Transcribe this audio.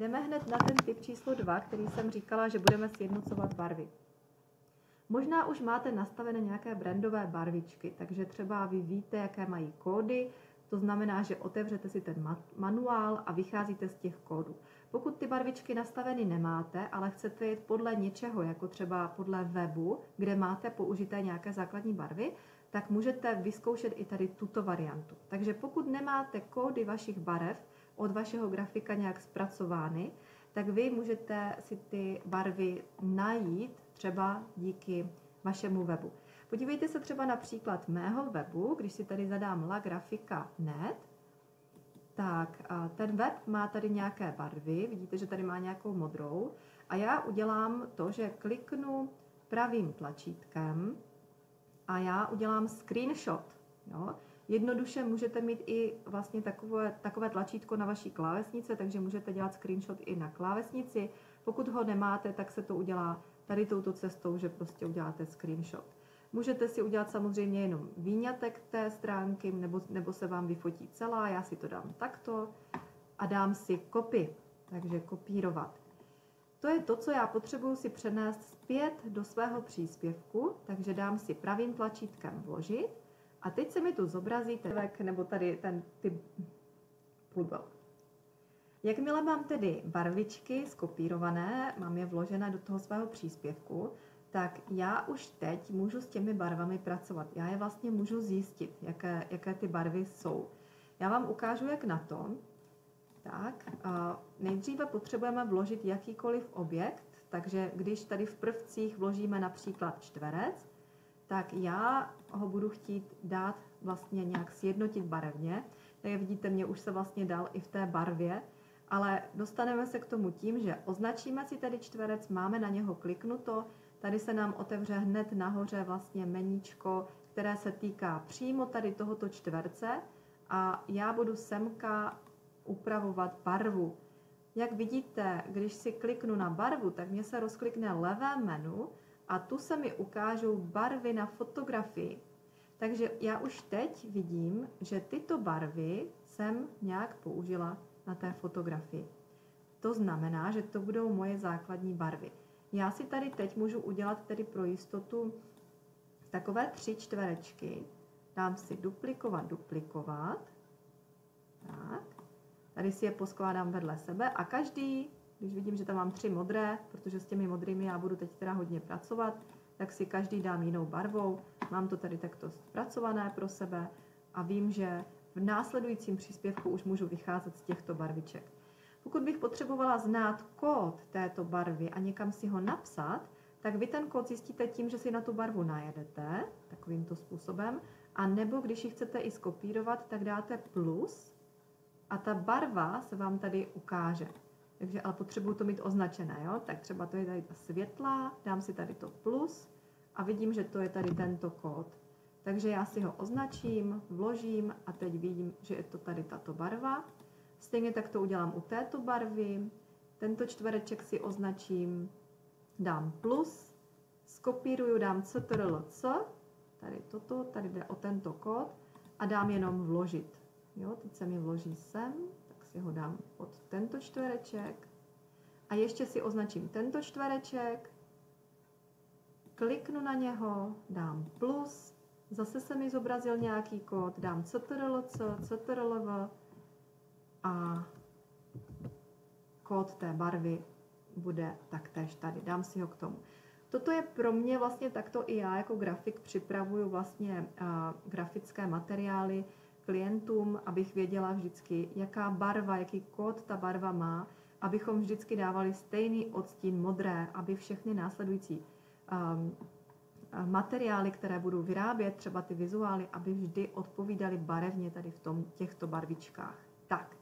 Jdeme hned na ten typ číslo 2, který jsem říkala, že budeme sjednocovat barvy. Možná už máte nastavené nějaké brandové barvičky, takže třeba vy víte, jaké mají kódy, to znamená, že otevřete si ten manuál a vycházíte z těch kódů. Pokud ty barvičky nastaveny nemáte, ale chcete jít podle něčeho, jako třeba podle webu, kde máte použité nějaké základní barvy, tak můžete vyzkoušet i tady tuto variantu. Takže pokud nemáte kódy vašich barev od vašeho grafika nějak zpracovány, tak vy můžete si ty barvy najít třeba díky vašemu webu. Podívejte se třeba na příklad mého webu, když si tady zadám lagrafika.net, tak ten web má tady nějaké barvy, vidíte, že tady má nějakou modrou a já udělám to, že kliknu pravým tlačítkem a já udělám screenshot. Jo? Jednoduše můžete mít i vlastně takové tlačítko na vaší klávesnici, takže můžete dělat screenshot i na klávesnici. Pokud ho nemáte, tak se to udělá tady touto cestou, že prostě uděláte screenshot. Můžete si udělat samozřejmě jenom výňatek té stránky, nebo se vám vyfotí celá, já si to dám takto a dám si copy, takže kopírovat. To je to, co já potřebuji si přenést zpět do svého příspěvku, takže dám si pravým tlačítkem vložit a teď se mi tu zobrazí nebo tady ten typ plubel. Jakmile mám tedy barvičky skopírované, mám je vložené do toho svého příspěvku, tak já už teď můžu s těmi barvami pracovat. Já je vlastně můžu zjistit, jaké ty barvy jsou. Já vám ukážu, jak na to. Tak, nejdříve potřebujeme vložit jakýkoliv objekt, takže když tady v prvcích vložíme například čtverec, tak já ho budu chtít dát vlastně nějak sjednotit barevně. Tak vidíte, mě už se vlastně dal i v té barvě, ale dostaneme se k tomu tím, že označíme si tady čtverec, máme na něho kliknuto, tady se nám otevře hned nahoře vlastně meníčko, které se týká přímo tady tohoto čtverce a já budu semka upravovat barvu. Jak vidíte, když si kliknu na barvu, tak mě se rozklikne levé menu a tu se mi ukážou barvy na fotografii. Takže já už teď vidím, že tyto barvy jsem nějak použila na té fotografii. To znamená, že to budou moje základní barvy. Já si tady teď můžu udělat tedy pro jistotu takové 3 čtverečky. Dám si duplikovat. Tak. Tady si je poskládám vedle sebe a každý, když vidím, že tam mám 3 modré, protože s těmi modrými já budu teď teda hodně pracovat, tak si každý dám jinou barvou. Mám to tady takto zpracované pro sebe a vím, že v následujícím příspěvku už můžu vycházet z těchto barviček. Pokud bych potřebovala znát kód této barvy a někam si ho napsat, tak vy ten kód zjistíte tím, že si na tu barvu najedete takovýmto způsobem, a nebo když ji chcete i skopírovat, tak dáte plus a ta barva se vám tady ukáže. Takže ale potřebuji to mít označené, jo? Tak třeba to je tady ta světlá, dám si tady to plus a vidím, že to je tady tento kód. Takže já si ho označím, vložím a teď vidím, že je to tady tato barva. Stejně tak to udělám u této barvy. Tento čtvereček si označím, dám plus, skopíruju, dám CTRL-C, tady toto, tady jde o tento kód a dám jenom vložit. Jo, teď se mi vloží sem, tak si ho dám pod tento čtvereček a ještě si označím tento čtvereček, kliknu na něho, dám plus, zase se mi zobrazil nějaký kód, dám CTRL-C, CTRL-V a kód té barvy bude taktéž tady, dám si ho k tomu. Toto je pro mě vlastně takto i já jako grafik připravuju vlastně grafické materiály klientům, abych věděla vždycky, jaká barva, jaký kód ta barva má, abychom vždycky dávali stejný odstín modré, aby všechny následující materiály, které budu vyrábět, třeba ty vizuály, aby vždy odpovídaly barevně tady v těchto barvičkách. Tak.